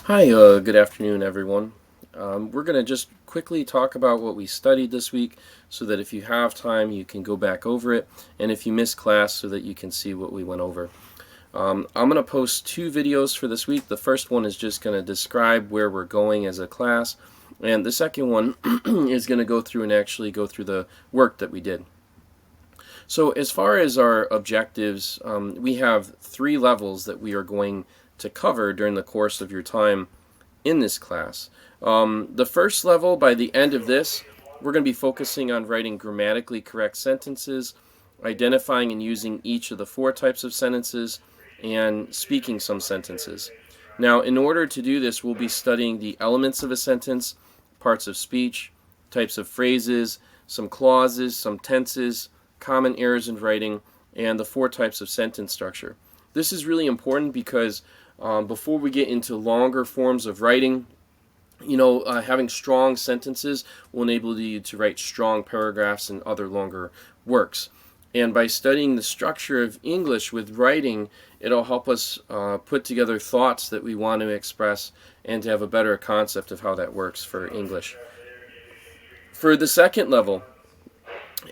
Hi, good afternoon, everyone. We're going to just quickly talk about what we studied this week so that if you have time, you can go back over it, and if you missed class, so that you can see what we went over. I'm going to post two videos for this week. The first one is just going to describe where we're going as a class, and the second one is going to go through and actually go through the work that we did. So as far as our objectives, we have three levels that we are going to cover during the course of your time in this class. The first level, by the end of this, we're going to be focusing on writing grammatically correct sentences, identifying and using each of the four types of sentences, and speaking some sentences. Now, in order to do this, we'll be studying the elements of a sentence, parts of speech, types of phrases, some clauses, some tenses, common errors in writing, and the four types of sentence structure. This is really important because before we get into longer forms of writing, having strong sentences will enable you to write strong paragraphs and other longer works. And by studying the structure of English with writing, it'll help us put together thoughts that we want to express and to have a better concept of how that works for English. For the second level,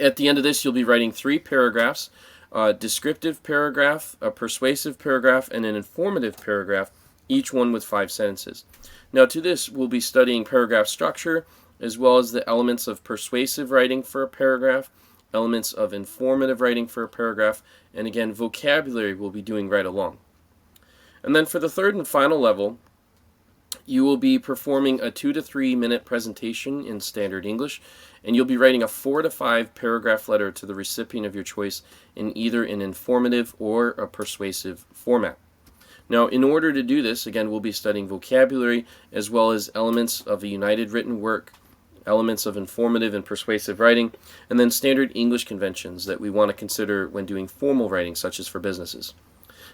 at the end of this, you'll be writing three paragraphs: a descriptive paragraph, a persuasive paragraph, and an informative paragraph, each one with 5 sentences. Now to this, we'll be studying paragraph structure, as well as the elements of persuasive writing for a paragraph, elements of informative writing for a paragraph, and again, vocabulary we'll be doing right along. And then for the third and final level, you will be performing a 2 to 3 minute presentation in standard English, and you'll be writing a 4 to 5 paragraph letter to the recipient of your choice in either an informative or a persuasive format. Now, in order to do this, again, we'll be studying vocabulary as well as elements of a united written work, elements of informative and persuasive writing, and then standard English conventions that we want to consider when doing formal writing, such as for businesses.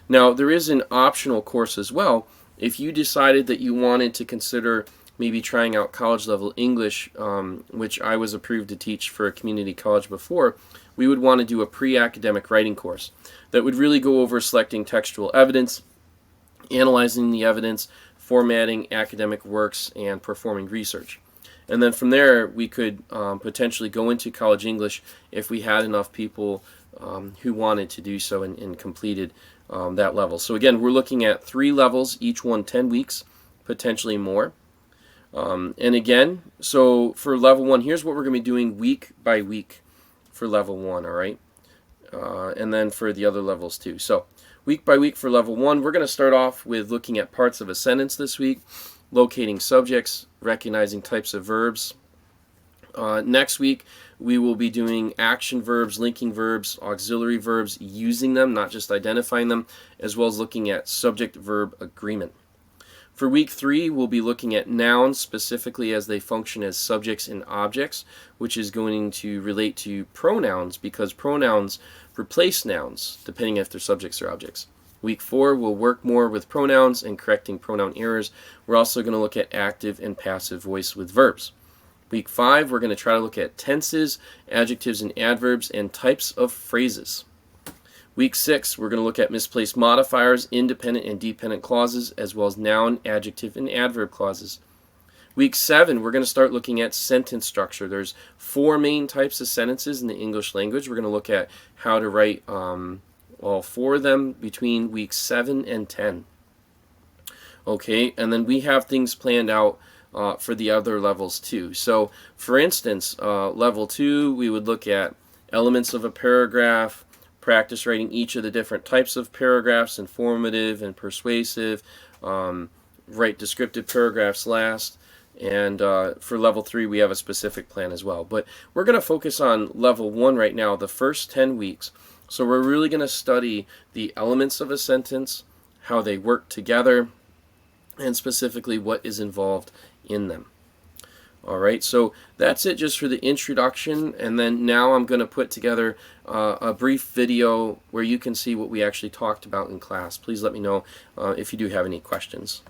Now, there is an optional course as well. If you decided that you wanted to consider maybe trying out college level English, which I was approved to teach for a community college before, we would want to do a pre-academic writing course that would really go over selecting textual evidence, analyzing the evidence, formatting academic works, and performing research. And then from there, we could potentially go into college English if we had enough people who wanted to do so and completed that level. So again, we're looking at 3 levels, each one 10 weeks, potentially more. And again, so for level 1, here's what we're going to be doing week by week for level 1, all right? And then for the other levels too. So week by week for level 1, we're going to start off with looking at parts of a sentence this week, locating subjects, recognizing types of verbs. Next week, we will be doing action verbs, linking verbs, auxiliary verbs, using them, not just identifying them, as well as looking at subject-verb agreement. For week 3, we'll be looking at nouns, specifically as they function as subjects and objects, which is going to relate to pronouns because pronouns replace nouns, depending if they're subjects or objects. Week 4, we'll work more with pronouns and correcting pronoun errors. We're also going to look at active and passive voice with verbs. Week 5, we're going to try to look at tenses, adjectives and adverbs, and types of phrases. Week 6, we're going to look at misplaced modifiers, independent and dependent clauses, as well as noun, adjective, and adverb clauses. Week 7, we're going to start looking at sentence structure. There's 4 main types of sentences in the English language. We're going to look at how to write all 4 of them between weeks 7 and 10. Okay, and then we have things planned out for the other levels too. So, for instance, level 2, we would look at elements of a paragraph, practice writing each of the different types of paragraphs, informative and persuasive, write descriptive paragraphs last, and for level 3 we have a specific plan as well. But we're going to focus on level 1 right now, the first 10 weeks. So we're really going to study the elements of a sentence, how they work together, and specifically what is involved in them. Alright, so that's it just for the introduction, and then now I'm going to put together a brief video where you can see what we actually talked about in class. Please let me know if you do have any questions.